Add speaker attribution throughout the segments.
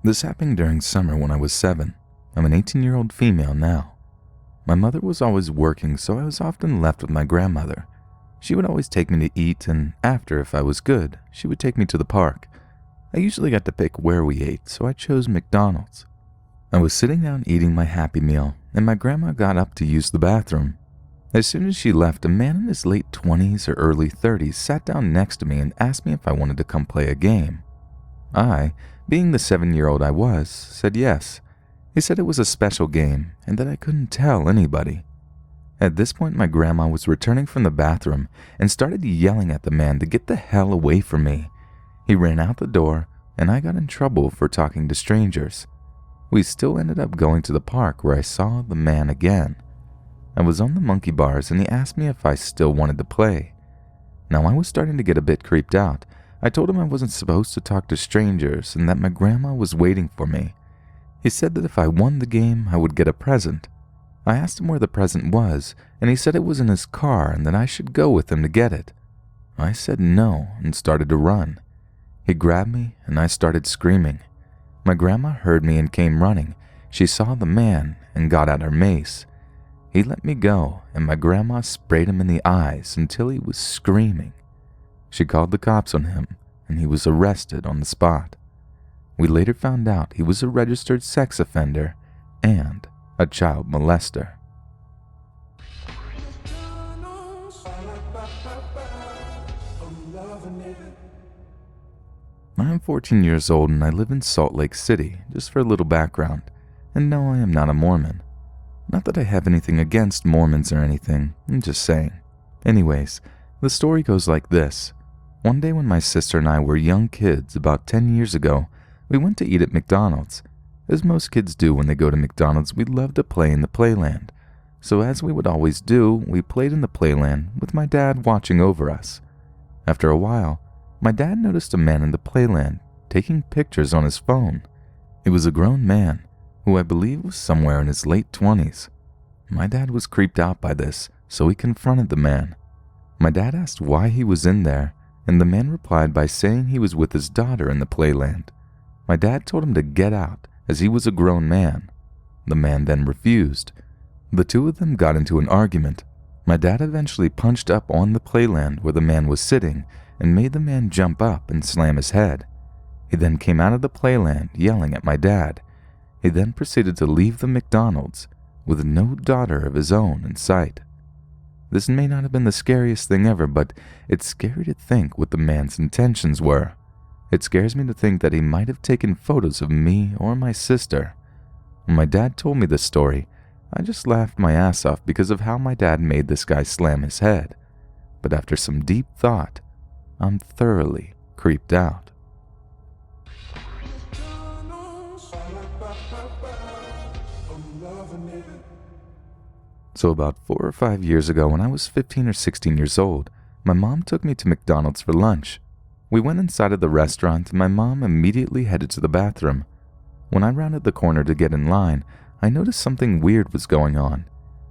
Speaker 1: This happened during summer when I was 7. I'm an 18-year-old female now. My mother was always working, so I was often left with my grandmother. She would always take me to eat, and after, if I was good, she would take me to the park. I usually got to pick where we ate, so I chose McDonald's. I was sitting down eating my Happy Meal, and my grandma got up to use the bathroom. As soon as she left, a man in his late 20s or early 30s sat down next to me and asked me if I wanted to come play a game. I, being the 7-year-old I was, said yes. He said it was a special game and that I couldn't tell anybody. At this point, my grandma was returning from the bathroom and started yelling at the man to get the hell away from me. He ran out the door, and I got in trouble for talking to strangers. We still ended up going to the park where I saw the man again. I was on the monkey bars and he asked me if I still wanted to play. Now I was starting to get a bit creeped out. I told him I wasn't supposed to talk to strangers and that my grandma was waiting for me. He said that if I won the game, I would get a present. I asked him where the present was, and he said it was in his car and that I should go with him to get it. I said no and started to run. He grabbed me and I started screaming. My grandma heard me and came running. She saw the man and got out her mace. He let me go, and my grandma sprayed him in the eyes until he was screaming. She called the cops on him, and he was arrested on the spot. We later found out he was a registered sex offender and a child molester. I am 14 years old and I live in Salt Lake City, just for a little background. And no, I am not a Mormon. Not that I have anything against Mormons or anything, I'm just saying. Anyways, the story goes like this. One day when my sister and I were young kids, about 10 years ago, we went to eat at McDonald's. As most kids do when they go to McDonald's, we love to play in the playland. So as we would always do, we played in the playland with my dad watching over us. After a while, my dad noticed a man in the playland taking pictures on his phone. He was a grown man, who I believe was somewhere in his late 20s. My dad was creeped out by this, so he confronted the man. My dad asked why he was in there, and the man replied by saying he was with his daughter in the playland. My dad told him to get out, as he was a grown man. The man then refused. The two of them got into an argument. My dad eventually punched up on the playland where the man was sitting and made the man jump up and slam his head. He then came out of the playland yelling at my dad. He then proceeded to leave the McDonald's with no daughter of his own in sight. This may not have been the scariest thing ever, but it's scary to think what the man's intentions were. It scares me to think that he might have taken photos of me or my sister. When my dad told me this story, I just laughed my ass off because of how my dad made this guy slam his head. But after some deep thought, I'm thoroughly creeped out. So about 4 or 5 years ago, when I was 15 or 16 years old, my mom took me to McDonald's for lunch. We went inside of the restaurant and my mom immediately headed to the bathroom. When I rounded the corner to get in line, I noticed something weird was going on.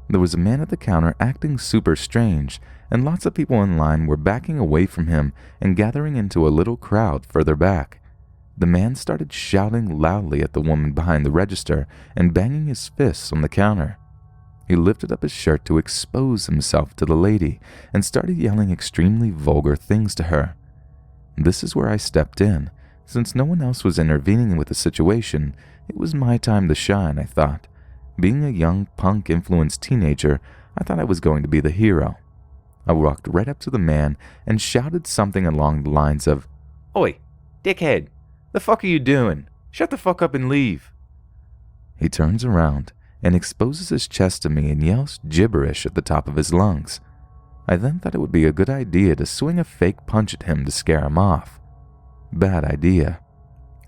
Speaker 1: There was a man at the counter acting super strange, and lots of people in line were backing away from him and gathering into a little crowd further back. The man started shouting loudly at the woman behind the register and banging his fists on the counter. He lifted up his shirt to expose himself to the lady and started yelling extremely vulgar things to her. This is where I stepped in. Since no one else was intervening with the situation, it was my time to shine, I thought. Being a young punk-influenced teenager, I thought I was going to be the hero. I walked right up to the man and shouted something along the lines of, "Oi, dickhead, the fuck are you doing? Shut the fuck up and leave." He turns around and exposes his chest to me and yells gibberish at the top of his lungs. I then thought it would be a good idea to swing a fake punch at him to scare him off. Bad idea.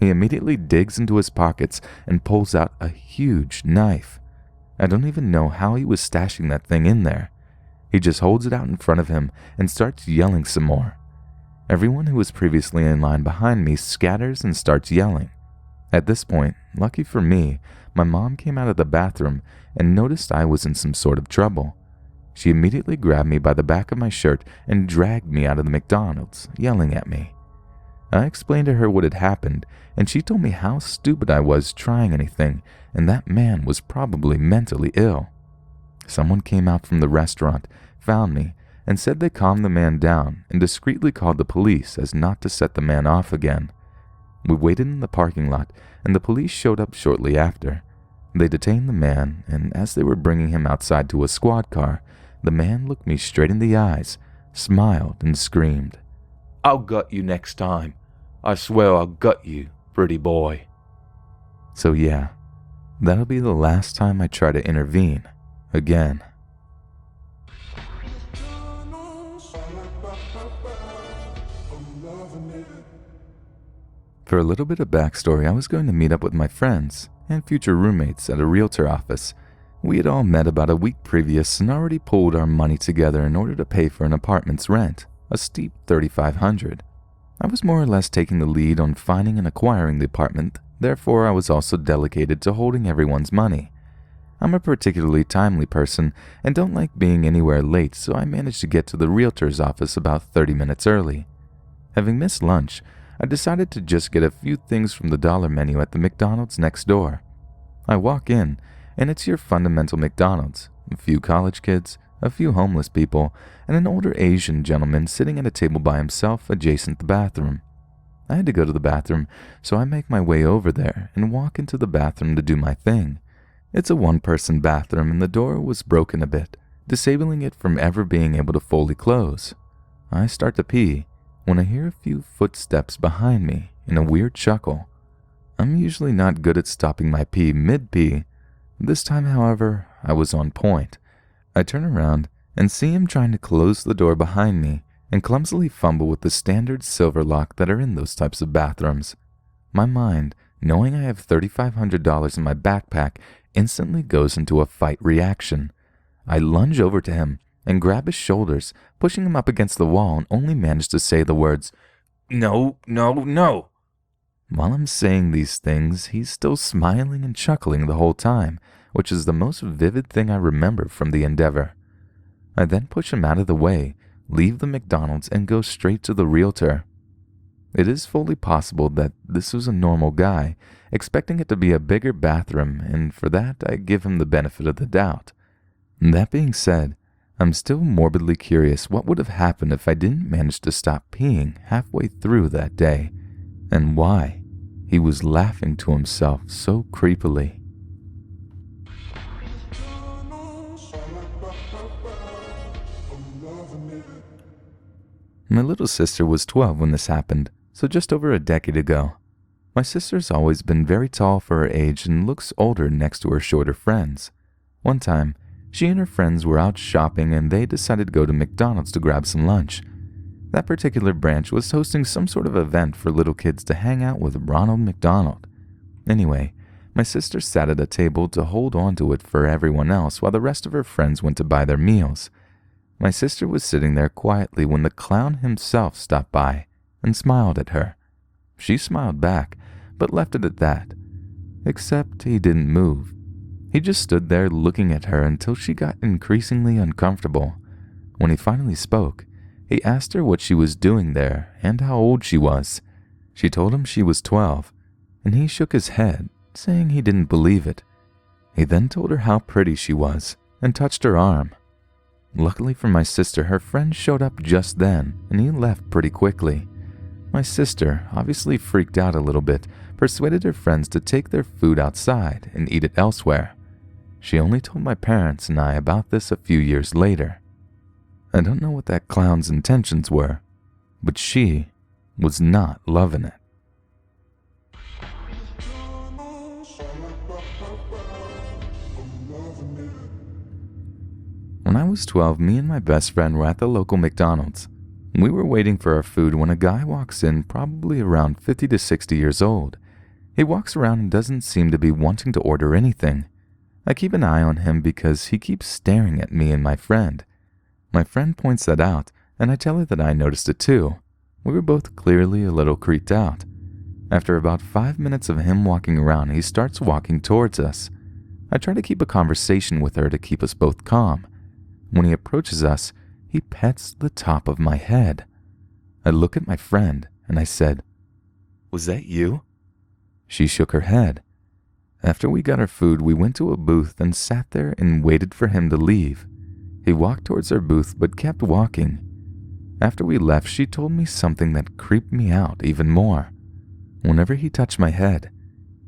Speaker 1: He immediately digs into his pockets and pulls out a huge knife. I don't even know how he was stashing that thing in there. He just holds it out in front of him and starts yelling some more. Everyone who was previously in line behind me scatters and starts yelling. At this point, lucky for me, my mom came out of the bathroom and noticed I was in some sort of trouble. She immediately grabbed me by the back of my shirt and dragged me out of the McDonald's, yelling at me. I explained to her what had happened, and she told me how stupid I was trying anything, and that man was probably mentally ill. Someone came out from the restaurant, found me, and said they calmed the man down and discreetly called the police as not to set the man off again. We waited in the parking lot, and the police showed up shortly after. They detained the man, and as they were bringing him outside to a squad car, the man looked me straight in the eyes, smiled, and screamed, "I'll gut you next time. I swear I'll gut you, pretty boy." So yeah, that'll be the last time I try to intervene again. For a little bit of backstory, I was going to meet up with my friends and future roommates at a realtor office. We had all met about a week previous and already pulled our money together in order to pay for an apartment's rent, a steep $3,500. I was more or less taking the lead on finding and acquiring the apartment, therefore I was also delegated to holding everyone's money. I'm a particularly timely person and don't like being anywhere late, so I managed to get to the realtor's office about 30 minutes early. Having missed lunch, I decided to just get a few things from the dollar menu at the McDonald's next door. I walk in, and it's your fundamental McDonald's, a few college kids, a few homeless people, and an older Asian gentleman sitting at a table by himself adjacent the bathroom. I had to go to the bathroom, so I make my way over there and walk into the bathroom to do my thing. It's a one-person bathroom and the door was broken a bit, disabling it from ever being able to fully close. I start to pee when I hear a few footsteps behind me and a weird chuckle. I'm usually not good at stopping my pee mid-pee. This time, however, I was on point. I turn around and see him trying to close the door behind me and clumsily fumble with the standard silver lock that are in those types of bathrooms. My mind, knowing I have $3,500 in my backpack, instantly goes into a fight reaction. I lunge over to him and grab his shoulders, pushing him up against the wall, and only manage to say the words, "No, no, no." While I'm saying these things, he's still smiling and chuckling the whole time, which is the most vivid thing I remember from the endeavor. I then push him out of the way, leave the McDonald's, and go straight to the realtor. It is fully possible that this was a normal guy, expecting it to be a bigger bathroom, and for that I give him the benefit of the doubt. That being said, I'm still morbidly curious what would have happened if I didn't manage to stop peeing halfway through that day, and why he was laughing to himself so creepily. My little sister was 12 when this happened, so just over a decade ago. My sister's always been very tall for her age and looks older next to her shorter friends. One time, she and her friends were out shopping and they decided to go to McDonald's to grab some lunch. That particular branch was hosting some sort of event for little kids to hang out with Ronald McDonald. Anyway, my sister sat at a table to hold on to it for everyone else while the rest of her friends went to buy their meals. My sister was sitting there quietly when the clown himself stopped by and smiled at her. She smiled back, but left it at that. Except he didn't move. He just stood there looking at her until she got increasingly uncomfortable. When he finally spoke, he asked her what she was doing there and how old she was. She told him she was 12, and he shook his head, saying he didn't believe it. He then told her how pretty she was and touched her arm. Luckily for my sister, her friend showed up just then, and he left pretty quickly. My sister, obviously freaked out a little bit, persuaded her friends to take their food outside and eat it elsewhere. She only told my parents and I about this a few years later. I don't know what that clown's intentions were, but she was not loving it. When I was 12, me and my best friend were at the local McDonald's. We were waiting for our food when a guy walks in, probably around 50 to 60 years old. He walks around and doesn't seem to be wanting to order anything. I keep an eye on him because he keeps staring at me and my friend. My friend points that out, and I tell her that I noticed it too. We were both clearly a little creeped out. After about 5 minutes of him walking around, he starts walking towards us. I try to keep a conversation with her to keep us both calm. When he approaches us, he pets the top of my head. I look at my friend, and I said, Was that you?" She shook her head. After we got our food, we went to a booth and sat there and waited for him to leave. He walked towards our booth but kept walking. After we left, she told me something that creeped me out even more. Whenever he touched my head,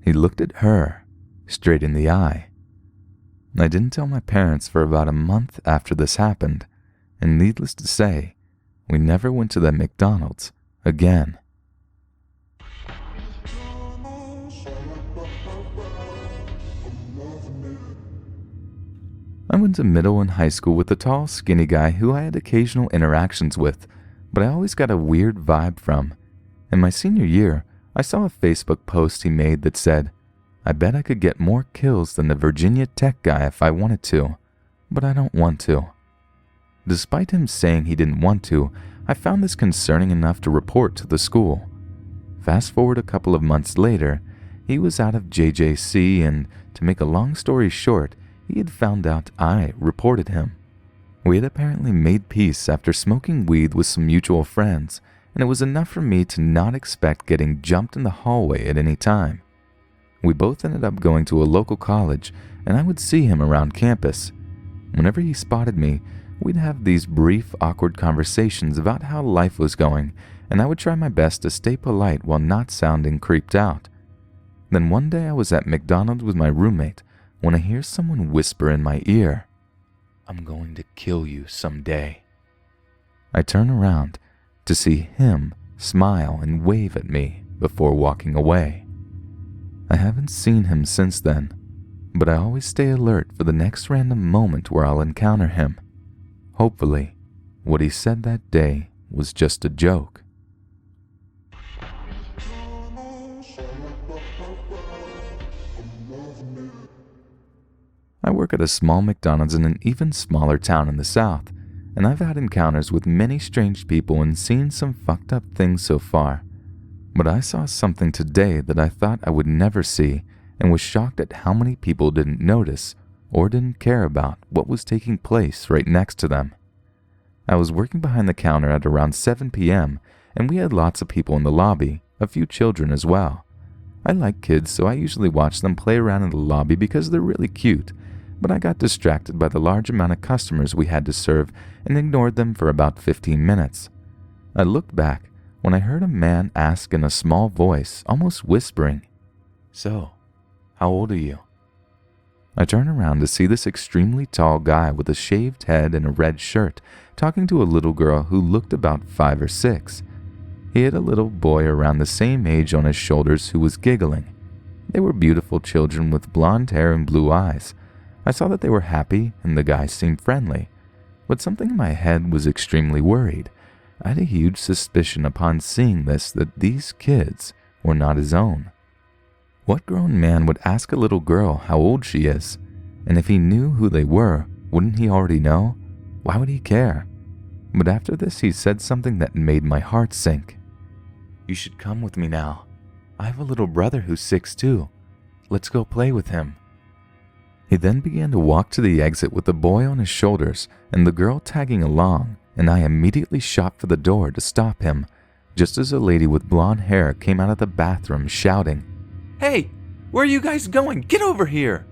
Speaker 1: he looked at her, straight in the eye. I didn't tell my parents for about a month after this happened, and needless to say, we never went to that McDonald's again. I went to middle and high school with a tall, skinny guy who I had occasional interactions with, but I always got a weird vibe from. In my senior year, I saw a Facebook post he made that said, "I bet I could get more kills than the Virginia Tech guy if I wanted to, but I don't want to." Despite him saying he didn't want to, I found this concerning enough to report to the school. Fast forward a couple of months later, he was out of JJC, and to make a long story short, he had found out I reported him. We had apparently made peace after smoking weed with some mutual friends, and it was enough for me to not expect getting jumped in the hallway at any time. We both ended up going to a local college, and I would see him around campus. Whenever he spotted me, we'd have these brief, awkward conversations about how life was going, and I would try my best to stay polite while not sounding creeped out. Then one day I was at McDonald's with my roommate when I hear someone whisper in my ear, "I'm going to kill you someday." I turn around to see him smile and wave at me before walking away. I haven't seen him since then, but I always stay alert for the next random moment where I'll encounter him. Hopefully, what he said that day was just a joke. I work at a small McDonald's in an even smaller town in the South, and I've had encounters with many strange people and seen some fucked up things so far. But I saw something today that I thought I would never see, and was shocked at how many people didn't notice or didn't care about what was taking place right next to them. I was working behind the counter at around 7 p.m., and we had lots of people in the lobby, a few children as well. I like kids, so I usually watch them play around in the lobby because they're really cute, but I got distracted by the large amount of customers we had to serve and ignored them for about 15 minutes. I looked back when I heard a man ask in a small voice, almost whispering, "So, how old are you?" I turned around to see this extremely tall guy with a shaved head and a red shirt talking to a little girl who looked about 5 or 6. He had a little boy around the same age on his shoulders who was giggling. They were beautiful children with blonde hair and blue eyes. I saw that they were happy and the guy seemed friendly, but something in my head was extremely worried. I had a huge suspicion upon seeing this that these kids were not his own. What grown man would ask a little girl how old she is? And if he knew who they were, wouldn't he already know? Why would he care? But after this, he said something that made my heart sink. "You should come with me now. I have a little brother who's 6 too. Let's go play with him." He then began to walk to the exit with the boy on his shoulders and the girl tagging along, and I immediately shot for the door to stop him, just as a lady with blonde hair came out of the bathroom shouting, "Hey, where are you guys going? Get over here!"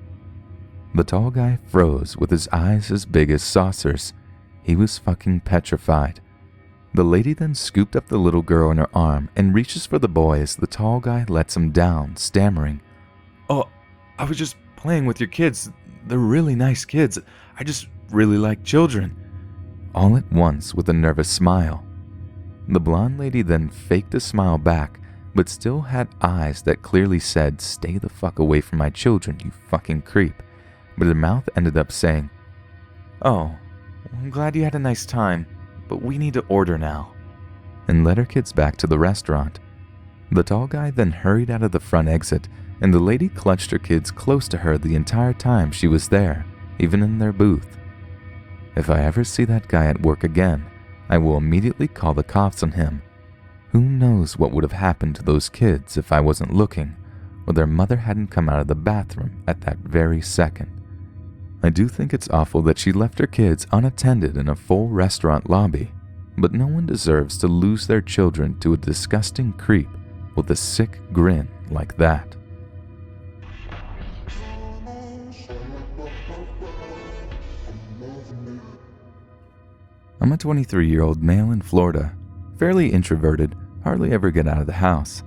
Speaker 1: The tall guy froze with his eyes as big as saucers. He was fucking petrified. The lady then scooped up the little girl in her arm and reaches for the boy as the tall guy lets him down, stammering, "Oh, I was just playing with your kids. They're really nice kids. I just really like children." All at once with a nervous smile. The blonde lady then faked a smile back, but still had eyes that clearly said, "Stay the fuck away from my children, you fucking creep." But her mouth ended up saying, "Oh, I'm glad you had a nice time, but we need to order now," and led her kids back to the restaurant. The tall guy then hurried out of the front exit, and the lady clutched her kids close to her the entire time she was there, even in their booth. If I ever see that guy at work again, I will immediately call the cops on him. Who knows what would have happened to those kids if I wasn't looking, or their mother hadn't come out of the bathroom at that very second. I do think it's awful that she left her kids unattended in a full restaurant lobby, but no one deserves to lose their children to a disgusting creep with a sick grin like that. I'm a 23-year-old male in Florida, fairly introverted, hardly ever get out of the house.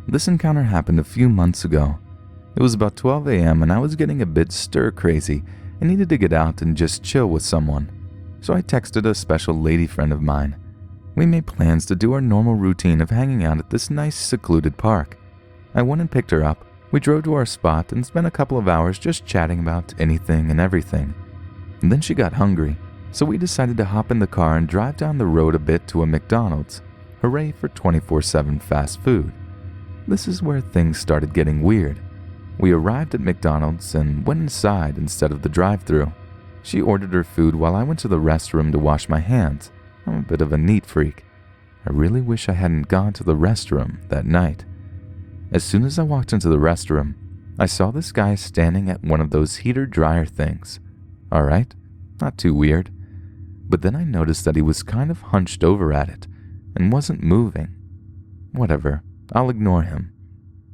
Speaker 1: This encounter happened a few months ago. It was about 12 a.m. and I was getting a bit stir-crazy and needed to get out and just chill with someone. So I texted a special lady friend of mine. We made plans to do our normal routine of hanging out at this nice secluded park. I went and picked her up, we drove to our spot and spent a couple of hours just chatting about anything and everything. And then she got hungry, so we decided to hop in the car and drive down the road a bit to a McDonald's. Hooray for 24/7 fast food. This is where things started getting weird. We arrived at McDonald's and went inside instead of the drive-thru. She ordered her food while I went to the restroom to wash my hands. I'm a bit of a neat freak. I really wish I hadn't gone to the restroom that night. As soon as I walked into the restroom, I saw this guy standing at one of those heater-dryer things. Alright, not too weird. But then I noticed that he was kind of hunched over at it and wasn't moving. Whatever, I'll ignore him.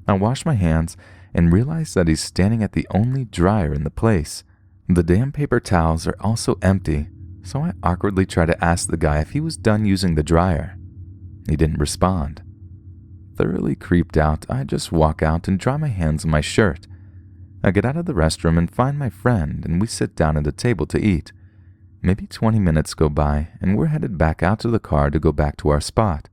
Speaker 1: I washed my hands and realized that he's standing at the only dryer in the place. The damn paper towels are also empty, so I awkwardly tried to ask the guy if he was done using the dryer. He didn't respond. Thoroughly creeped out, I just walk out and dry my hands on my shirt. I get out of the restroom and find my friend, and we sit down at a table to eat. Maybe 20 minutes go by, and we're headed back out to the car to go back to our spot.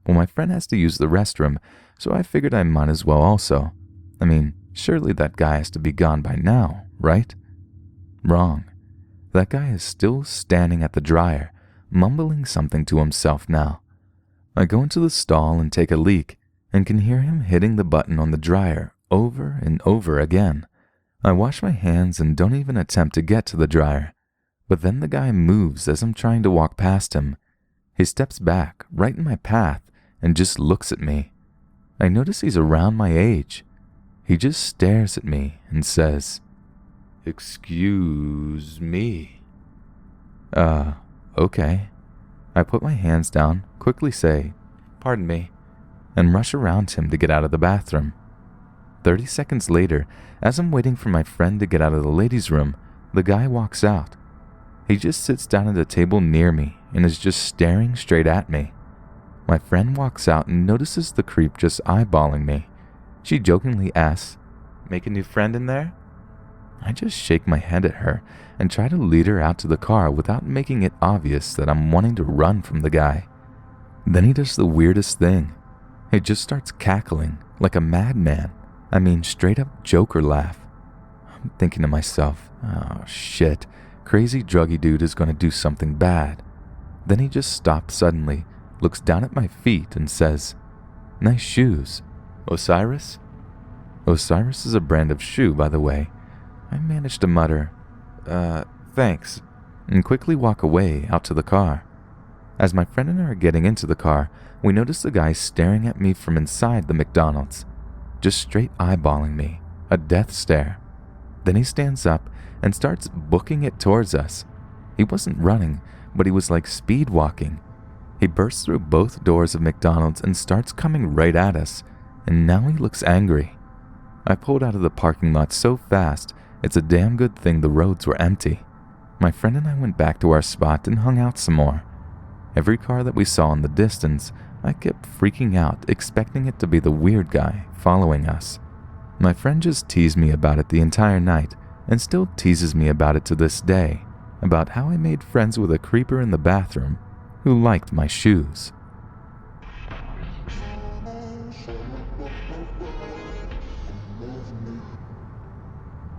Speaker 1: Well, my friend has to use the restroom, so I figured I might as well also. I mean, surely that guy has to be gone by now, right? Wrong. That guy is still standing at the dryer, mumbling something to himself now. I go into the stall and take a leak, and can hear him hitting the button on the dryer over and over again. I wash my hands and don't even attempt to get to the dryer. But then the guy moves as I'm trying to walk past him. He steps back, right in my path, and just looks at me. I notice he's around my age. He just stares at me and says, "Excuse me." Okay. I put my hands down, quickly say, "Pardon me," and rush around him to get out of the bathroom. 30 seconds later, as I'm waiting for my friend to get out of the ladies' room, the guy walks out. He just sits down at a table near me and is just staring straight at me. My friend walks out and notices the creep just eyeballing me. She jokingly asks, "Make a new friend in there?" I just shake my head at her and try to lead her out to the car without making it obvious that I'm wanting to run from the guy. Then he does the weirdest thing. He just starts cackling like a madman. I mean, straight up Joker laugh. I'm thinking to myself, oh shit, crazy druggy dude is going to do something bad. Then he just stops suddenly, looks down at my feet and says, "Nice shoes. Osiris?" Osiris is a brand of shoe, by the way. I managed to mutter, thanks, and quickly walk away out to the car. As my friend and I are getting into the car, we notice the guy staring at me from inside the McDonald's, just straight eyeballing me, a death stare. Then he stands up and starts booking it towards us. He wasn't running, but he was like speed walking. He bursts through both doors of McDonald's and starts coming right at us, and now he looks angry. I pulled out of the parking lot so fast, it's a damn good thing the roads were empty. My friend and I went back to our spot and hung out some more. Every car that we saw in the distance, I kept freaking out, expecting it to be the weird guy following us. My friend just teased me about it the entire night, and still teases me about it to this day, about how I made friends with a creeper in the bathroom who liked my shoes.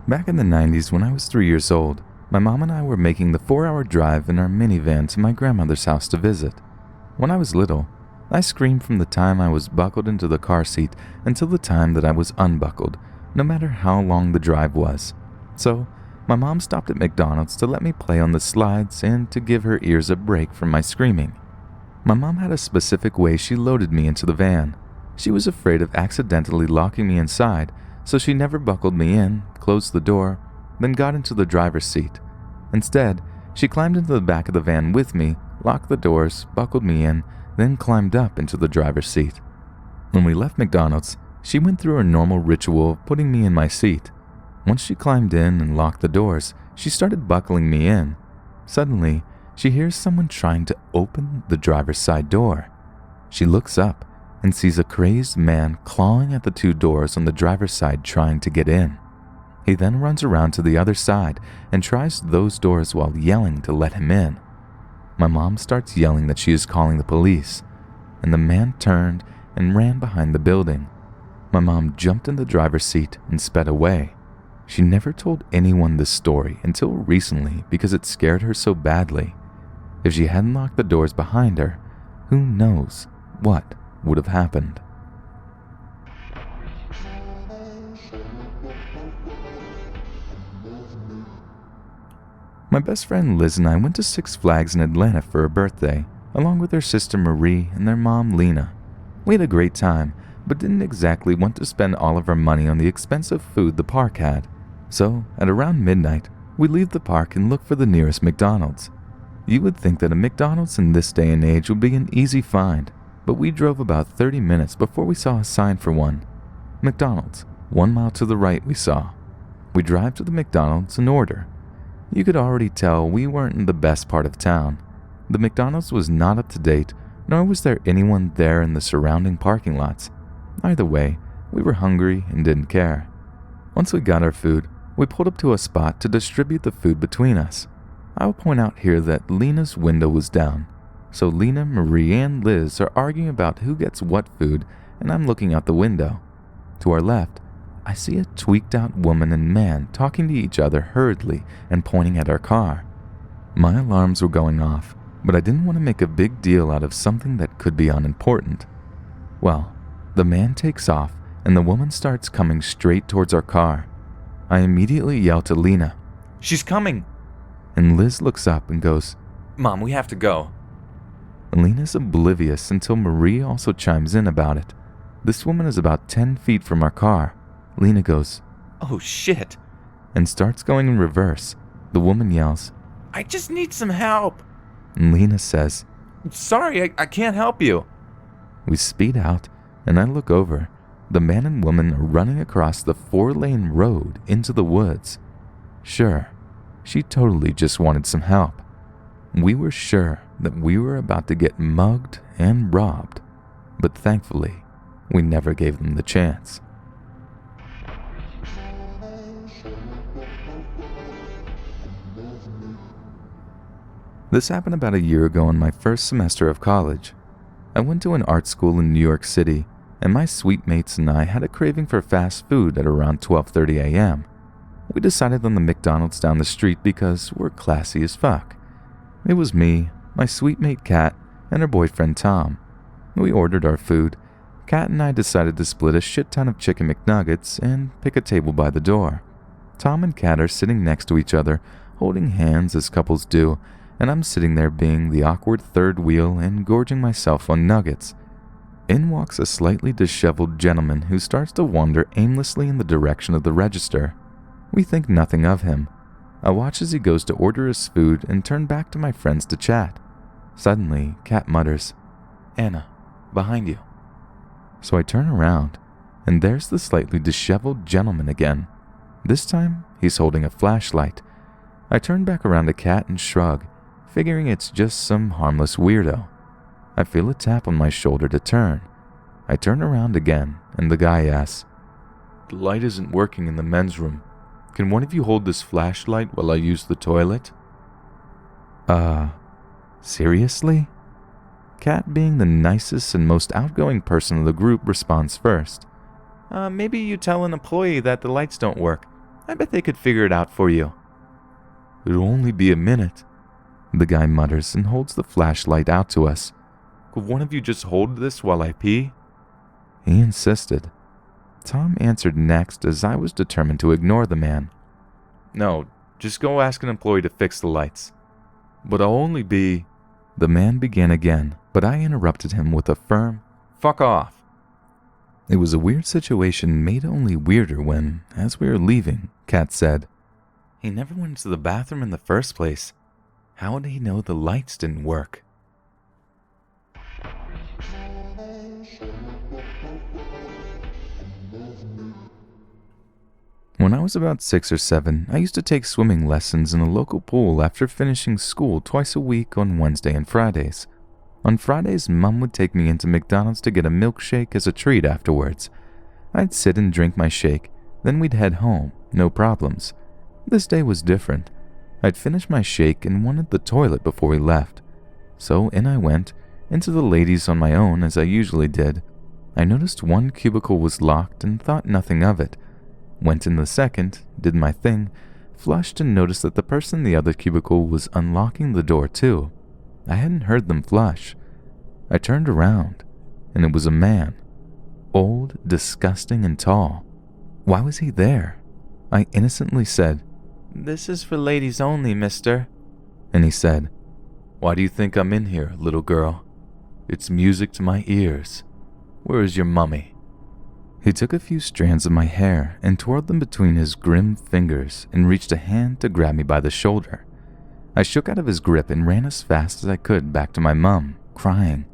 Speaker 1: Back in the 90s, when I was 3 years old, my mom and I were making the 4-hour drive in our minivan to my grandmother's house to visit. When I was little, I screamed from the time I was buckled into the car seat until the time that I was unbuckled, no matter how long the drive was. So, my mom stopped at McDonald's to let me play on the slides and to give her ears a break from my screaming. My mom had a specific way she loaded me into the van. She was afraid of accidentally locking me inside, so she never buckled me in, closed the door, then got into the driver's seat. Instead, she climbed into the back of the van with me, locked the doors, buckled me in, then climbed up into the driver's seat. When we left McDonald's, she went through her normal ritual of putting me in my seat. Once she climbed in and locked the doors, she started buckling me in. Suddenly, she hears someone trying to open the driver's side door. She looks up and sees a crazed man clawing at the two doors on the driver's side trying to get in. He then runs around to the other side and tries those doors while yelling to let him in. My mom starts yelling that she is calling the police, and the man turned and ran behind the building. My mom jumped in the driver's seat and sped away. She never told anyone this story until recently because it scared her so badly. If she hadn't locked the doors behind her, who knows what would have happened. My best friend Liz and I went to Six Flags in Atlanta for her birthday, along with her sister Marie and their mom Lena. We had a great time, but didn't exactly want to spend all of our money on the expensive food the park had. So, at around midnight, we leave the park and look for the nearest McDonald's. You would think that a McDonald's in this day and age would be an easy find, but we drove about 30 minutes before we saw a sign for one. McDonald's, 1 mile to the right, we saw. We drive to the McDonald's and order. You could already tell we weren't in the best part of town. The McDonald's was not up to date, nor was there anyone there in the surrounding parking lots. Either way, we were hungry and didn't care. Once we got our food, we pulled up to a spot to distribute the food between us. I will point out here that Lena's window was down, so Lena, Marie, and Liz are arguing about who gets what food, and I'm looking out the window. To our left, I see a tweaked out woman and man talking to each other hurriedly and pointing at our car. My alarms were going off, but I didn't want to make a big deal out of something that could be unimportant. Well, the man takes off and the woman starts coming straight towards our car. I immediately yell to Lena, "She's coming!" And Liz looks up and goes, "Mom, we have to go." Lena's oblivious until Marie also chimes in about it. This woman is about 10 feet from our car. Lena goes, "Oh shit," and starts going in reverse. The woman yells, "I just need some help." And Lena says, "Sorry, I can't help you." We speed out, and I look over. The man and woman are running across the 4-lane road into the woods. Sure, she totally just wanted some help. We were sure that we were about to get mugged and robbed, but thankfully, we never gave them the chance. This happened about a year ago in my first semester of college. I went to an art school in New York City, and my suite mates and I had a craving for fast food at around 12:30 a.m. We decided on the McDonald's down the street because we're classy as fuck. It was me, my suite mate Kat, and her boyfriend Tom. We ordered our food. Kat and I decided to split a shit ton of chicken McNuggets and pick a table by the door. Tom and Kat are sitting next to each other, holding hands as couples do, and I'm sitting there being the awkward third wheel and gorging myself on nuggets. In walks a slightly disheveled gentleman who starts to wander aimlessly in the direction of the register. We think nothing of him. I watch as he goes to order his food and turn back to my friends to chat. Suddenly, Kat mutters, "Anna, behind you." So I turn around, and there's the slightly disheveled gentleman again. This time, he's holding a flashlight. I turn back around to Kat and shrug, figuring it's just some harmless weirdo. I feel a tap on my shoulder to turn. I turn around again, and the guy asks, "The light isn't working in the men's room. Can one of you hold this flashlight while I use the toilet?" Seriously? Kat, being the nicest and most outgoing person of the group, responds first. Maybe you tell an employee that the lights don't work. I bet they could figure it out for you." "It'll only be a minute," the guy mutters and holds the flashlight out to us. "Could one of you just hold this while I pee?" He insisted. Tom answered next as I was determined to ignore the man. "No, just go ask an employee to fix the lights." "But I'll only be..." The man began again, but I interrupted him with a firm, "Fuck off." It was a weird situation made only weirder when, as we were leaving, Kat said, "He never went to the bathroom in the first place. How would he know the lights didn't work?" was about 6 or 7, I used to take swimming lessons in a local pool after finishing school twice a week on Wednesday and Fridays. On Fridays, Mom would take me into McDonald's to get a milkshake as a treat afterwards. I'd sit and drink my shake, then we'd head home, no problems. This day was different. I'd finished my shake and wanted the toilet before we left. So in I went, into the ladies on my own as I usually did. I noticed one cubicle was locked and thought nothing of it. Went in the second, did my thing, flushed and noticed that the person in the other cubicle was unlocking the door too. I hadn't heard them flush. I turned around, and it was a man. Old, disgusting, and tall. Why was he there? I innocently said, "This is for ladies only, mister." And he said, "Why do you think I'm in here, little girl? It's music to my ears. Where is your mummy?" He took a few strands of my hair and twirled them between his grim fingers and reached a hand to grab me by the shoulder. I shook out of his grip and ran as fast as I could back to my mum, crying.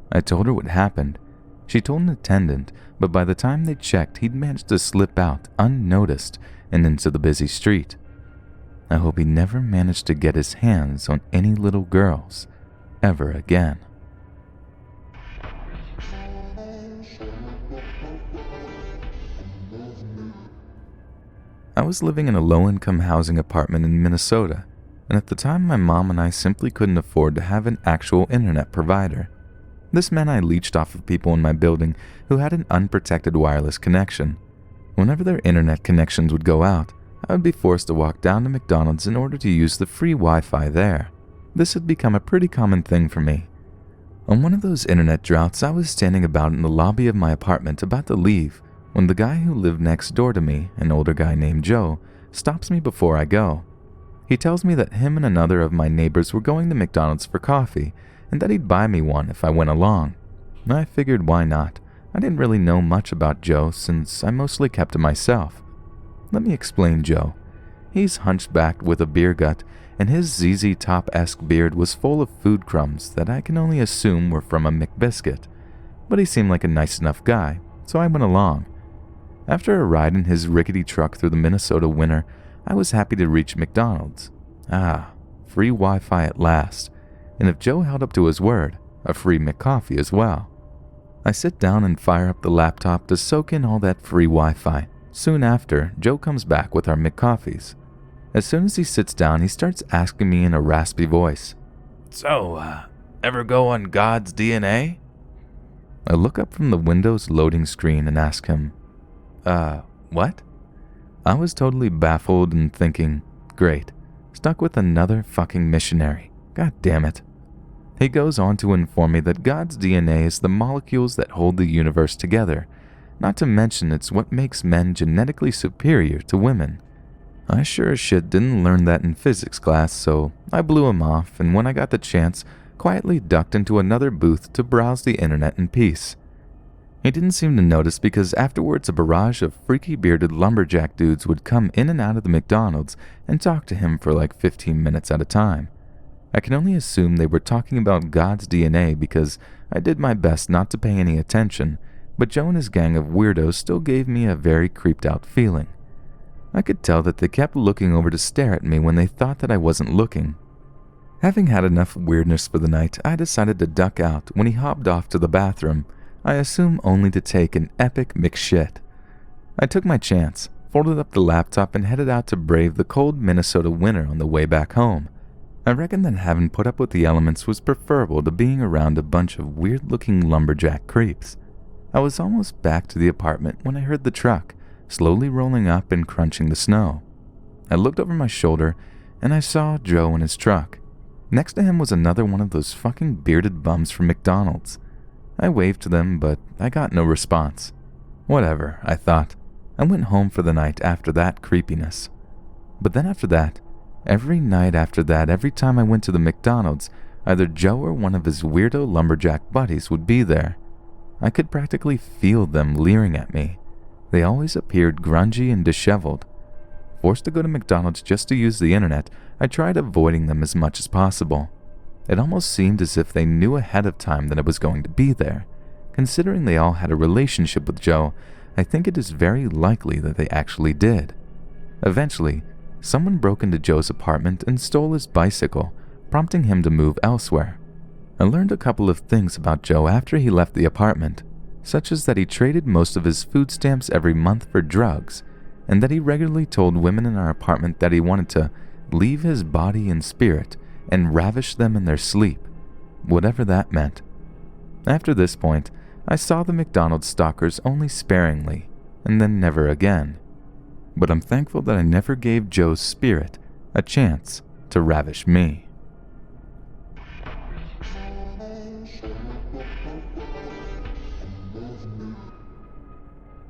Speaker 1: I told her what happened. She told an attendant, but by the time they checked, he'd managed to slip out unnoticed and into the busy street. I hope he never managed to get his hands on any little girls ever again. I was living in a low-income housing apartment in Minnesota, and at the time my mom and I simply couldn't afford to have an actual internet provider. This meant I leached off of people in my building who had an unprotected wireless connection. Whenever their internet connections would go out, I would be forced to walk down to McDonald's in order to use the free Wi-Fi there. This had become a pretty common thing for me. On one of those internet droughts, I was standing about in the lobby of my apartment about to leave when the guy who lived next door to me, an older guy named Joe, stops me before I go. He tells me that him and another of my neighbors were going to McDonald's for coffee and that he'd buy me one if I went along. I figured why not. I didn't really know much about Joe since I mostly kept to myself. Let me explain Joe. He's hunchbacked with a beer gut, and his ZZ Top-esque beard was full of food crumbs that I can only assume were from a McBiscuit. But he seemed like a nice enough guy, so I went along. After a ride in his rickety truck through the Minnesota winter, I was happy to reach McDonald's. Free Wi-Fi at last. And if Joe held up to his word, a free McCoffee as well. I sit down and fire up the laptop to soak in all that free Wi-Fi. Soon after, Joe comes back with our McCoffees. As soon as he sits down, he starts asking me in a raspy voice, "So, ever go on God's DNA?" I look up from the Windows loading screen and ask him, what? I was totally baffled and thinking, great, stuck with another fucking missionary. God damn it. He goes on to inform me that God's DNA is the molecules that hold the universe together, not to mention it's what makes men genetically superior to women. I sure as shit didn't learn that in physics class, so I blew him off, and when I got the chance, quietly ducked into another booth to browse the internet in peace. He didn't seem to notice because afterwards a barrage of freaky bearded lumberjack dudes would come in and out of the McDonald's and talk to him for like 15 minutes at a time. I can only assume they were talking about God's DNA because I did my best not to pay any attention, but Joe and his gang of weirdos still gave me a very creeped out feeling. I could tell that they kept looking over to stare at me when they thought that I wasn't looking. Having had enough weirdness for the night, I decided to duck out when he hopped off to the bathroom, I assume only to take an epic McShit. I took my chance, folded up the laptop and headed out to brave the cold Minnesota winter on the way back home. I reckon that having put up with the elements was preferable to being around a bunch of weird-looking lumberjack creeps. I was almost back to the apartment when I heard the truck, slowly rolling up and crunching the snow. I looked over my shoulder and I saw Joe in his truck. Next to him was another one of those fucking bearded bums from McDonald's. I waved to them, but I got no response. Whatever, I thought. I went home for the night after that creepiness. But then after that, every night after that, every time I went to the McDonald's, either Joe or one of his weirdo lumberjack buddies would be there. I could practically feel them leering at me. They always appeared grungy and disheveled. Forced to go to McDonald's just to use the internet, I tried avoiding them as much as possible. It almost seemed as if they knew ahead of time that I was going to be there. Considering they all had a relationship with Joe, I think it is very likely that they actually did. Eventually, someone broke into Joe's apartment and stole his bicycle, prompting him to move elsewhere. I learned a couple of things about Joe after he left the apartment, such as that he traded most of his food stamps every month for drugs, and that he regularly told women in our apartment that he wanted to leave his body and spirit and ravish them in their sleep, whatever that meant. After this point, I saw the McDonald's stalkers only sparingly, and then never again. But I'm thankful that I never gave Joe's spirit a chance to ravish me.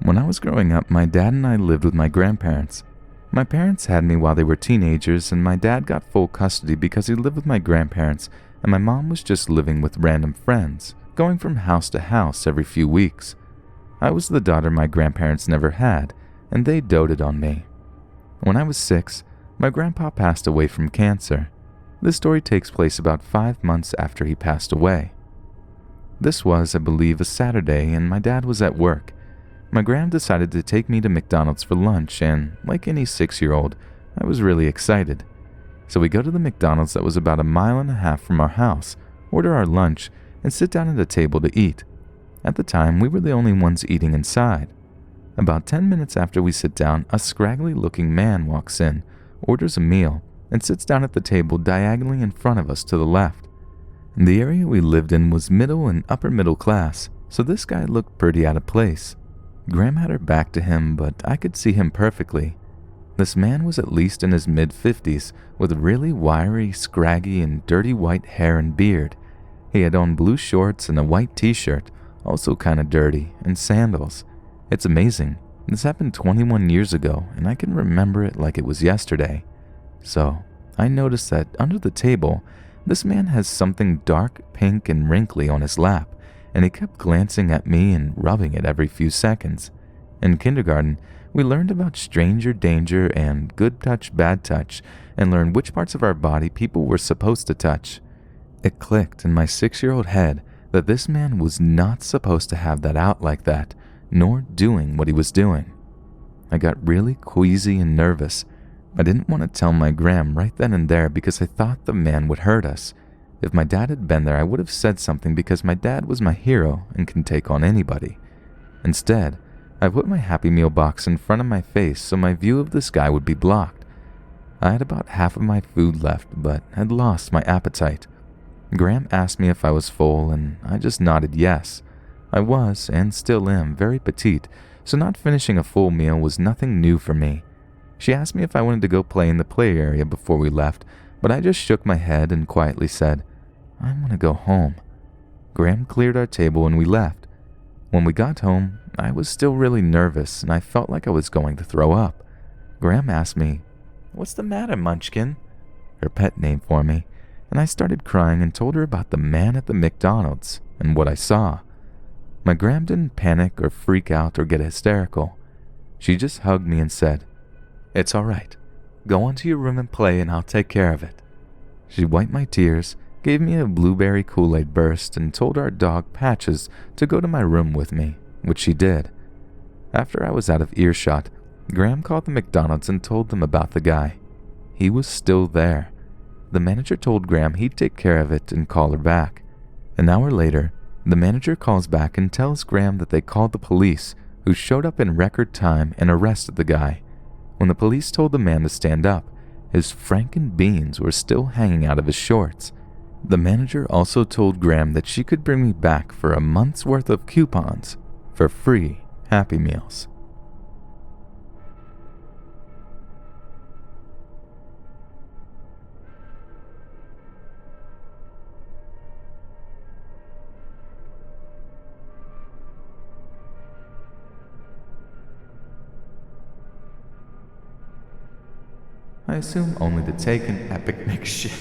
Speaker 1: When I was growing up, my dad and I lived with my grandparents. My parents had me while they were teenagers, and my dad got full custody because he lived with my grandparents, and my mom was just living with random friends, going from house to house every few weeks. I was the daughter my grandparents never had, and they doted on me. When I was 6, my grandpa passed away from cancer. This story takes place about 5 months after he passed away. This was, I believe, a Saturday, and my dad was at work. My gram decided to take me to McDonald's for lunch, and like any 6-year-old, I was really excited. So we go to the McDonald's that was about 1.5 miles from our house, order our lunch, and sit down at a table to eat. At the time, we were the only ones eating inside. About 10 minutes after we sit down, a scraggly-looking man walks in, orders a meal, and sits down at the table diagonally in front of us to the left. The area we lived in was middle and upper middle class, so this guy looked pretty out of place. Graham had her back to him, but I could see him perfectly. This man was at least in his mid-50s, with really wiry, scraggy, and dirty white hair and beard. He had on blue shorts and a white t-shirt, also kind of dirty, and sandals. It's amazing. This happened 21 years ago, and I can remember it like it was yesterday. So, I noticed that under the table, this man has something dark pink and wrinkly on his lap, and he kept glancing at me and rubbing it every few seconds. In kindergarten, we learned about stranger danger and good touch, bad touch, and learned which parts of our body people were supposed to touch. It clicked in my 6-year-old head that this man was not supposed to have that out like that, nor doing what he was doing. I got really queasy and nervous. I didn't want to tell my gram right then and there because I thought the man would hurt us. If my dad had been there, I would have said something because my dad was my hero and can take on anybody. Instead, I put my Happy Meal box in front of my face so my view of this guy would be blocked. I had about half of my food left, but had lost my appetite. Graham asked me if I was full, and I just nodded yes. I was, and still am, very petite, so not finishing a full meal was nothing new for me. She asked me if I wanted to go play in the play area before we left, but I just shook my head and quietly said, "I want to go home." Graham cleared our table and we left. When we got home, I was still really nervous and I felt like I was going to throw up. Graham asked me, "What's the matter, Munchkin?" her pet name for me, and I started crying and told her about the man at the McDonald's and what I saw. My gram didn't panic or freak out or get hysterical. She just hugged me and said, "It's all right. Go on to your room and play and I'll take care of it." She wiped my tears, gave me a blueberry Kool-Aid burst, and told our dog Patches to go to my room with me, which she did. After I was out of earshot, Graham called the McDonald's and told them about the guy. He was still there. The manager told Graham he'd take care of it and call her back. An hour later, the manager calls back and tells Graham that they called the police, who showed up in record time and arrested the guy. When the police told the man to stand up, his franken beans were still hanging out of his shorts. The manager also told Graham that she could bring me back for a month's worth of coupons for free Happy Meals. I assume only to take an epic mix shit.